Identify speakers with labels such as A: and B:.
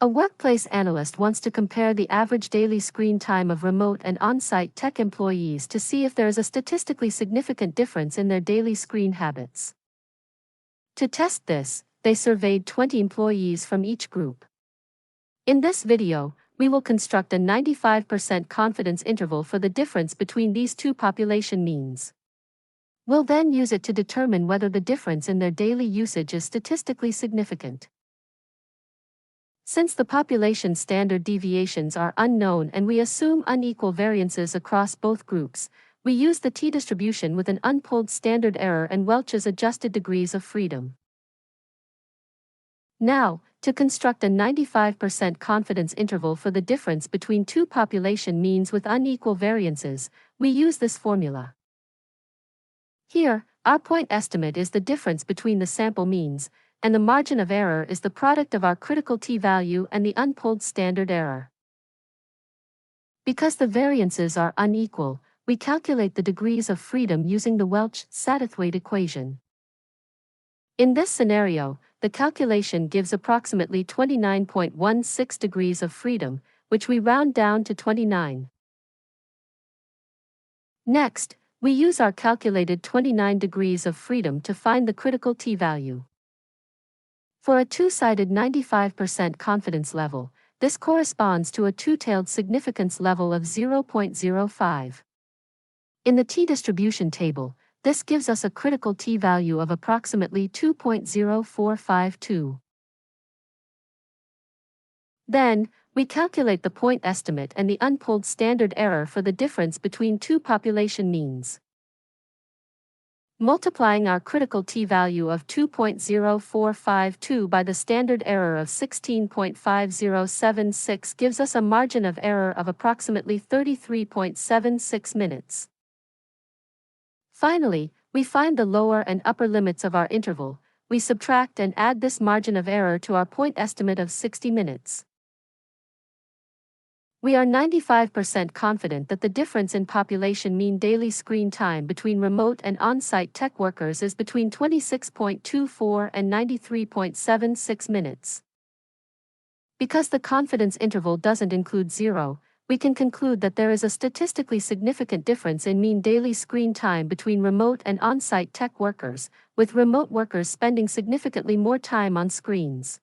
A: A workplace analyst wants to compare the average daily screen time of remote and on-site tech employees to see if there is a statistically significant difference in their daily screen habits. To test this, they surveyed 20 employees from each group. In this video, we will construct a 95% confidence interval for the difference between these two population means. We'll then use it to determine whether the difference in their daily usage is statistically significant. Since the population standard deviations are unknown and we assume unequal variances across both groups, we use the t-distribution with an unpooled standard error and Welch's adjusted degrees of freedom. Now, to construct a 95% confidence interval for the difference between two population means with unequal variances, we use this formula. Here, our point estimate is the difference between the sample means, and the margin of error is the product of our critical t-value and the unpooled standard error. Because the variances are unequal, we calculate the degrees of freedom using the Welch-Satterthwaite equation. In this scenario, the calculation gives approximately 29.16 degrees of freedom, which we round down to 29. Next, we use our calculated 29 degrees of freedom to find the critical t-value. For a two-sided 95% confidence level, this corresponds to a two-tailed significance level of 0.05. In the t-distribution table, this gives us a critical t-value of approximately 2.0452. Then, we calculate the point estimate and the unpooled standard error for the difference between two population means. Multiplying our critical t-value of 2.0452 by the standard error of 16.5076 gives us a margin of error of approximately 33.76 minutes. Finally, we find the lower and upper limits of our interval. We subtract and add this margin of error to our point estimate of 60 minutes. We are 95% confident that the difference in population mean daily screen time between remote and on-site tech workers is between 26.24 and 93.76 minutes. Because the confidence interval doesn't include zero, we can conclude that there is a statistically significant difference in mean daily screen time between remote and on-site tech workers, with remote workers spending significantly more time on screens.